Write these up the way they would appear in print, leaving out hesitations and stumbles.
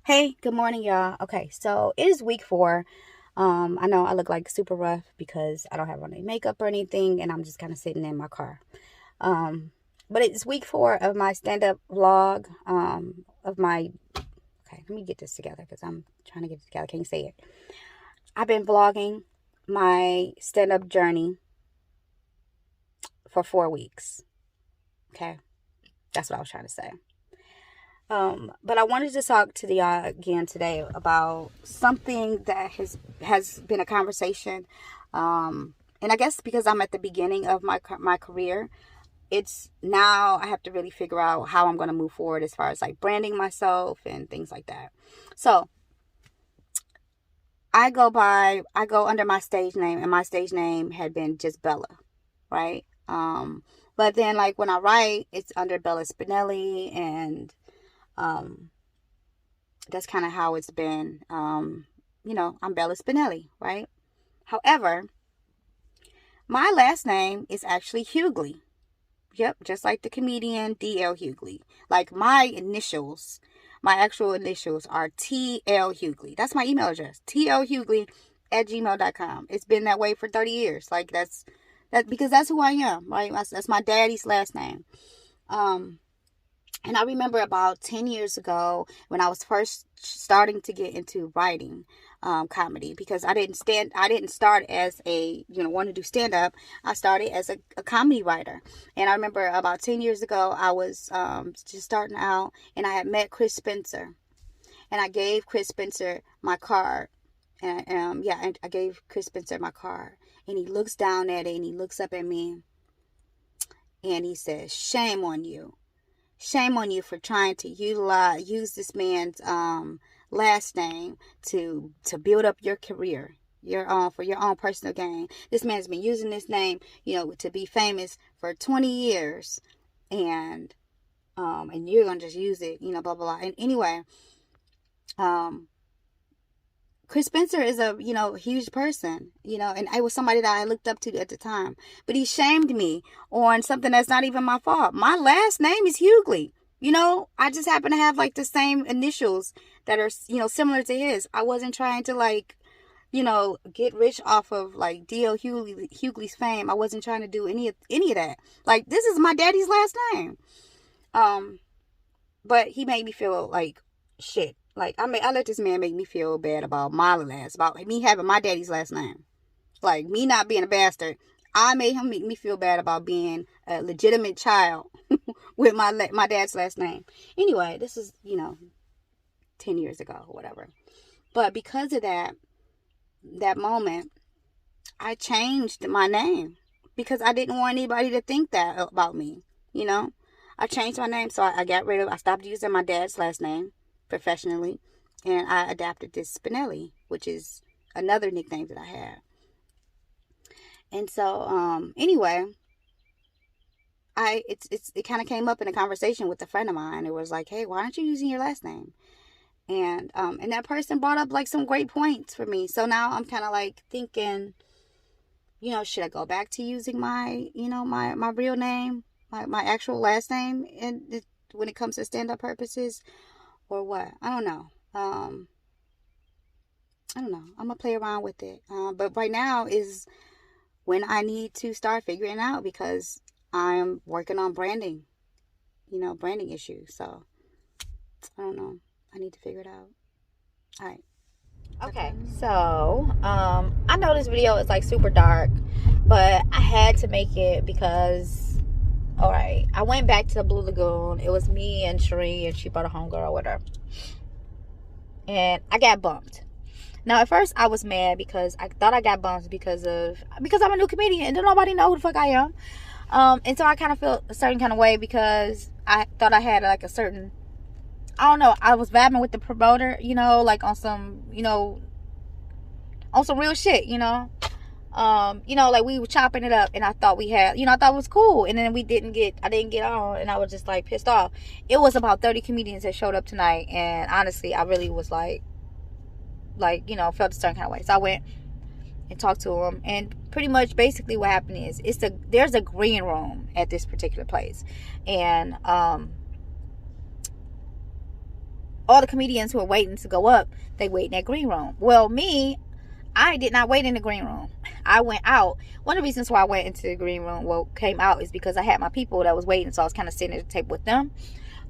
Hey, good morning, y'all. Okay, so it is week 4. I know I look like super rough because I don't have on any makeup or anything, and I'm just kind of sitting in my car. Um, but it's week 4 of my stand-up vlog. Of my Okay, let me get this together because I'm trying to get it together. Can't say it. I've been vlogging my stand-up journey for 4 weeks. Okay, that's what I was trying to say. But I wanted to talk to the again today about something that has been a conversation, and I guess because I'm at the beginning of my career, it's now I have to really figure out how I'm going to move forward as far as like branding myself and things like that. So I go under my stage name, and my stage name had been just Bella, right? But then like when I write, it's under Bella Spinelli, and um that's kind of how it's been. I'm Bella Spinelli, right? However, my last name is actually Hughley. Yep, just like the comedian D.L. Hughley. Like my initials, my actual initials are T.L. Hughley. That's my email address, tlhughley@gmail.com. It's been that way for 30 years. Like that because that's who I am, right? That's my daddy's last name. And I remember about 10 years ago when I was first starting to get into writing comedy, because I didn't start as a, want to do stand up. I started as a comedy writer. And I remember about 10 years ago, I was just starting out, and I had met Chris Spencer, and I gave Chris Spencer my card. And I gave Chris Spencer my card, and he looks down at it, and he looks up at me, and he says, "Shame on you. Shame on you for trying to use this man's last name to build up your career, for your own personal gain. This man's been using this name, to be famous for 20 years, and you're gonna just use it, blah blah blah." And anyway, um, Chris Spencer is a, huge person, and I was somebody that I looked up to at the time. But he shamed me on something that's not even my fault. My last name is Hughley. I just happen to have like the same initials that are, similar to his. I wasn't trying to like, get rich off of like D.L. Hughley's fame. I wasn't trying to do any of that. Like, this is my daddy's last name. But he made me feel like shit. Like, I let this man make me feel bad about about me having my daddy's last name. Like, me not being a bastard. I made him make me feel bad about being a legitimate child with my dad's last name. Anyway, this is, 10 years ago or whatever. But because of that moment, I changed my name because I didn't want anybody to think that about me, I changed my name, so I stopped using my dad's last name professionally, and I adapted this Spinelli, which is another nickname that I had. And so, anyway, it kind of came up in a conversation with a friend of mine. It was like, "Hey, why aren't you using your last name?" And that person brought up like some great points for me. So now I'm kind of like thinking, should I go back to using my, my real name, my actual last name, when it comes to stand-up purposes, or what? I don't know. I don't know. I'm gonna play around with it. But right now is when I need to start figuring out, because I'm working on branding, branding issues. So I don't know. I need to figure it out. All right. Okay, so I know this video is like super dark, but I had to make it because, all right, I went back to the Blue Lagoon. It was me and Sheree, and she brought a homegirl or whatever, and I got bumped. Now at first I was mad because I thought I got bumped because I'm a new comedian and nobody know who the fuck I am. And so I kind of felt a certain kind of way because I thought I had like a certain, I don't know, I was vibing with the promoter, like on some, on some real shit, like we were chopping it up, and I thought we had, I thought it was cool, and then I didn't get on, and I was just like pissed off. It was about 30 comedians that showed up tonight, and honestly, I really was like, felt a certain kind of way. So I went and talked to them, and pretty much basically what happened is there's a green room at this particular place, and all the comedians who are waiting to go up, they wait in that green room. Well, me, I did not wait in the green room. I went out. One of the reasons why I went into the green room, came out, is because I had my people that was waiting, so I was kind of sitting at the table with them.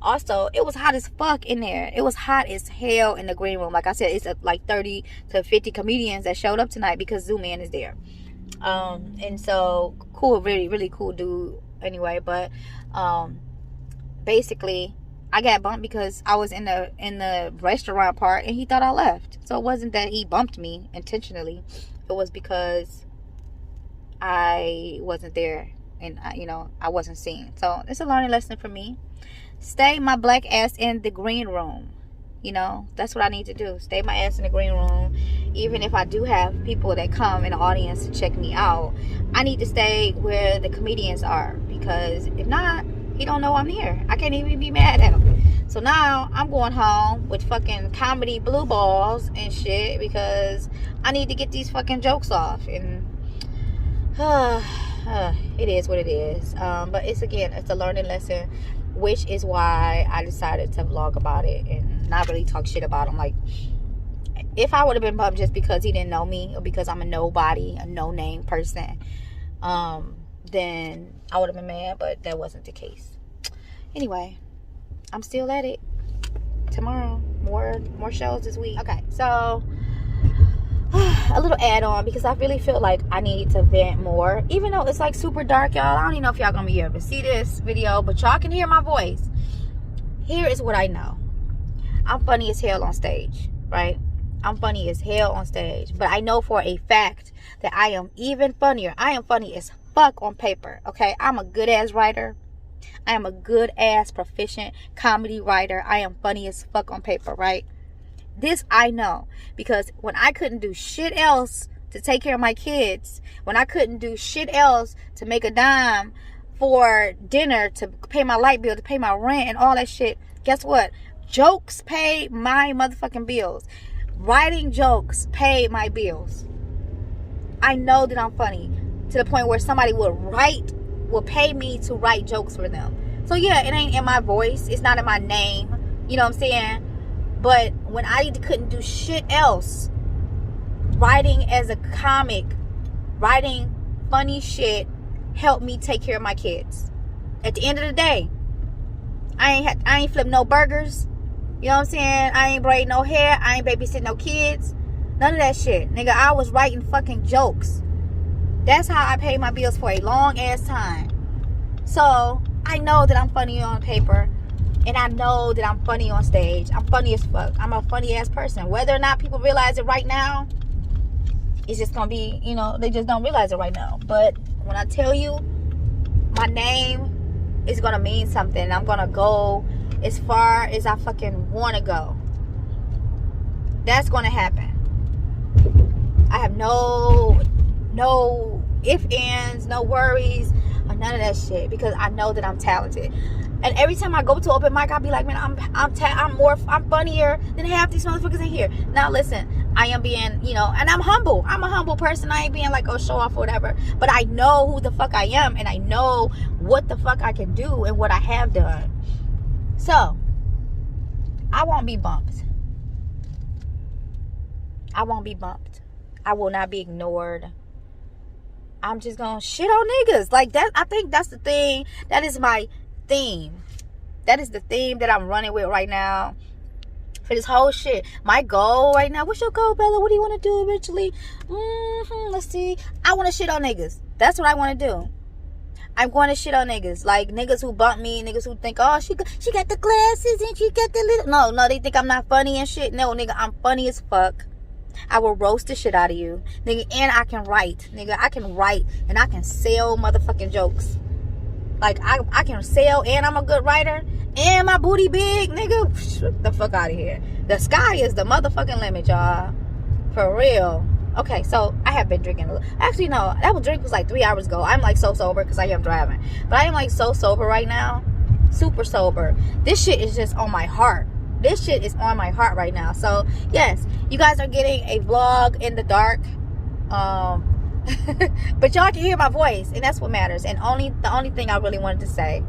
Also, it was hot as fuck in there. It was hot as hell in the green room. Like I said, it's like 30 to 50 comedians that showed up tonight because Zoom Man is there. And so cool, really, really cool dude. Anyway, but basically, I got bumped because I was in the restaurant part and he thought I left. So it wasn't that he bumped me intentionally. It was because I wasn't there and I wasn't seen. So it's a learning lesson for me. Stay my black ass in the green room. That's what I need to do. Stay my ass in the green room. Even if I do have people that come in the audience to check me out, I need to stay where the comedians are, because if not, he don't know I'm here. I can't even be mad at him. So now I'm going home with fucking comedy blue balls and shit, because I need to get these fucking jokes off. And it is what it is. But it's a learning lesson, which is why I decided to vlog about it and not really talk shit about him. Like, if I would have been bumped just because he didn't know me, or because I'm a nobody, a no-name person, then I would have been mad, but that wasn't the case. Anyway, I'm still at it. Tomorrow, more shows this week. Okay, so a little add-on, because I really feel like I need to vent more, even though it's like super dark, y'all. I don't even know if y'all gonna be able to see this video, but y'all can hear my voice. Here is what I know. I'm funny as hell on stage, right? I'm funny as hell on stage, but I know for a fact that I am even funnier. I am funny as fuck on paper, okay? I'm a good ass writer. I am a good ass proficient comedy writer. I am funny as fuck on paper, right? This I know, because when I couldn't do shit else to take care of my kids, when I couldn't do shit else to make a dime for dinner, to pay my light bill, to pay my rent and all that shit, guess what? Jokes paid my motherfucking bills. Writing jokes paid my bills. I know that I'm funny to the point where somebody will pay me to write jokes for them. So yeah, it ain't in my voice. It's not in my name. You know what I'm saying? But when I couldn't do shit else, writing as a comic, writing funny shit helped me take care of my kids. At the end of the day, I ain't flipped no burgers. You know what I'm saying? I ain't braid no hair. I ain't babysitting no kids. None of that shit. Nigga, I was writing fucking jokes. That's how I paid my bills for a long ass time. So, I know that I'm funny on paper. And I know that I'm funny on stage. I'm funny as fuck. I'm a funny ass person. Whether or not people realize it right now, it's just gonna be, they just don't realize it right now. But when I tell you, my name is gonna mean something. I'm gonna go as far as I fucking wanna go. That's gonna happen. I have no ifs, ands, no worries, or none of that shit, because I know that I'm talented. And every time I go to open mic, I'll be like, man, I'm funnier than half these motherfuckers in here. Now listen, I am being, and I'm humble. I'm a humble person. I ain't being like, oh, show off or whatever. But I know who the fuck I am, and I know what the fuck I can do and what I have done. So, I won't be bumped. I won't be bumped. I will not be ignored. I'm just gonna shit on niggas. Like that, I think that's the thing. That is my theme. That is the theme that I'm running with right now for this whole shit. My goal right now, what's your goal, Bella? What do you want to do eventually? Let's see. I want to shit on niggas. That's what I want to do. I'm going to shit on niggas. Like niggas who bump me, niggas who think, oh, she got the glasses and she got the little... No, they think I'm not funny and shit. No, nigga, I'm funny as fuck. I will roast the shit out of you, nigga. And I can write, nigga. I can write and I can sell motherfucking jokes. Like I can sell, and I'm a good writer, and my booty big, nigga. Get the fuck out of here. The sky is the motherfucking limit, y'all. For real. Okay, so I have been drinking a little. Actually, no, that drink was like 3 hours ago. I'm like so sober because I am driving, but I am like so sober right now, super sober. This shit is just on my heart. This shit is on my heart right now. So yes, you guys are getting a vlog in the dark. But y'all can hear my voice, and that's what matters. And the only thing I really wanted to say,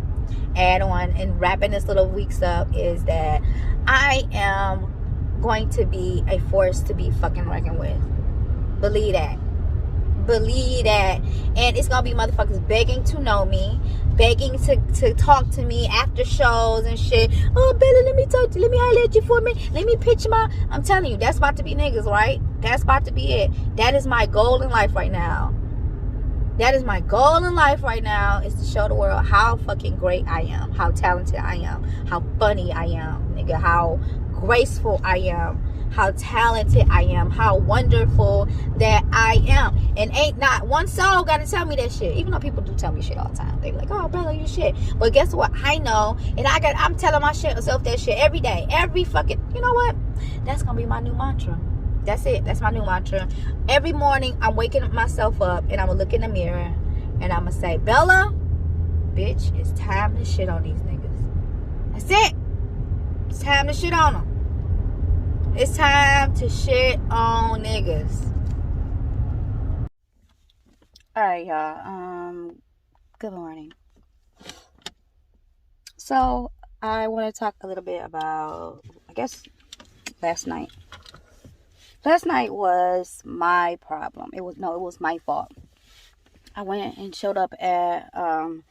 add on and wrapping this little weeks up, is that I am going to be a force to be fucking reckoned with. Believe that. Believe that. And it's gonna be motherfuckers begging to know me, begging to talk to me after shows and shit. Oh, Bella, let me talk to you, let me holler at you for a minute, let me pitch my... I'm telling you, that's about to be niggas, right? That's about to be it. That is my goal in life right now. That is my goal in life right now, is to show the world how fucking great I am, how talented I am, how funny I am, nigga, how graceful I am, how talented I am, how wonderful that I am. And ain't not one soul got to tell me that shit. Even though people do tell me shit all the time. They be like, oh, Bella, you shit. But guess what? I know. And I'm telling myself that shit every day. Every fucking... You know what? That's going to be my new mantra. That's it. That's my new mantra. Every morning, I'm waking myself up and I'm going to look in the mirror and I'm going to say, Bella, bitch, it's time to shit on these niggas. That's it. It's time to shit on them. It's time to shit on niggas. Alright, y'all. Good morning. So, I want to talk a little bit about, I guess, last night. Last night was my problem. It was my fault. I went and showed up at an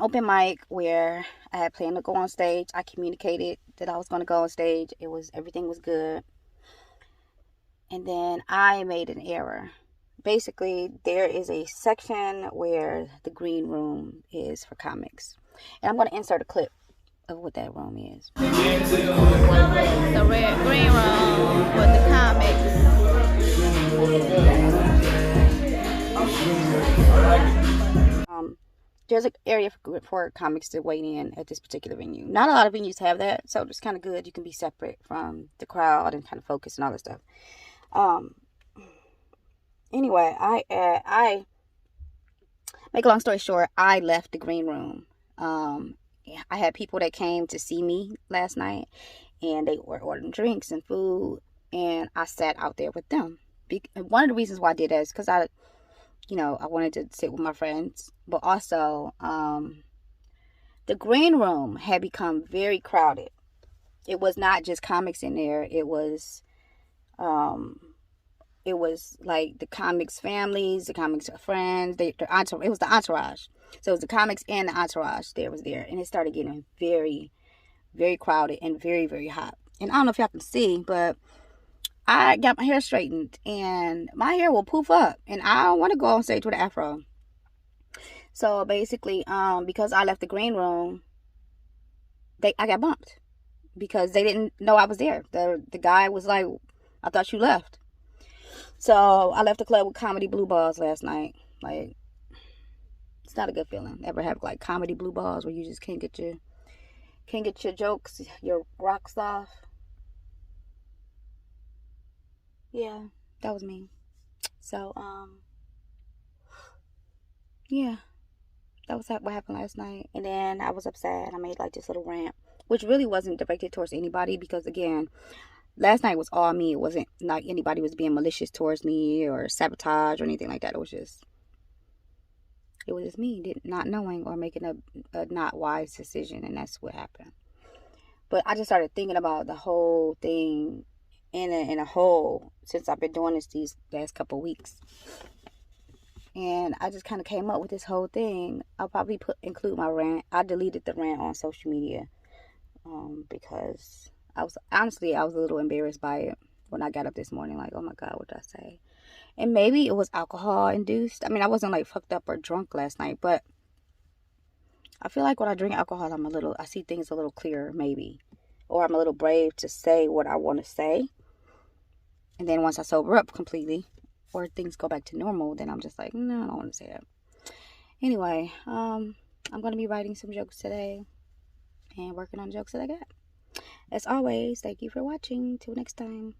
open mic where I had planned to go on stage. I communicated that I was going to go on stage. Everything was good. And then I made an error. Basically, there is a section where the green room is for comics. And I'm going to insert a clip of what that room is. The green room for the comics. There's an area for comics to wait in at this particular venue. Not a lot of venues have that, so it's kind of good. You can be separate from the crowd and kind of focus and all that stuff. Anyway, I make a long story short, I left the green room. I had people that came to see me last night, and they were ordering drinks and food, and I sat out there with them. One of the reasons why I did that is because I wanted to sit with my friends, but also the green room had become very crowded. It was not just comics in there. It was like the comics families, the comics friends, it was the entourage. So it was the comics and the entourage was there. And it started getting very, very crowded and very, very hot. And I don't know if y'all can see, but I got my hair straightened and my hair will poof up. And I don't want to go on stage with an afro. So basically, because I left the green room, I got bumped. Because they didn't know I was there. The guy was like, I thought you left. So I left the club with comedy blue balls last night. Like, it's not a good feeling. Ever have like comedy blue balls where you just can't get your jokes, your rocks off? Yeah, that was me. So yeah, that was what happened last night. And then I was upset. I made like this little rant, which really wasn't directed towards anybody, because again, last night was all me. It wasn't like anybody was being malicious towards me or sabotage or anything like that. It was just me not knowing or making a not wise decision, and that's what happened. But I just started thinking about the whole thing in a whole since I've been doing this these last couple of weeks. And I just kind of came up with this whole thing. I'll probably include my rant. I deleted the rant on social media because I was a little embarrassed by it when I got up this morning. Like, oh my God, what did I say? And maybe it was alcohol induced. I mean, I wasn't like fucked up or drunk last night, but I feel like when I drink alcohol, I see things a little clearer, maybe. Or I'm a little brave to say what I want to say. And then once I sober up completely, or things go back to normal, then I'm just like, no, I don't want to say that. Anyway, I'm going to be writing some jokes today and working on jokes that I got. As always, thank you for watching. Till next time.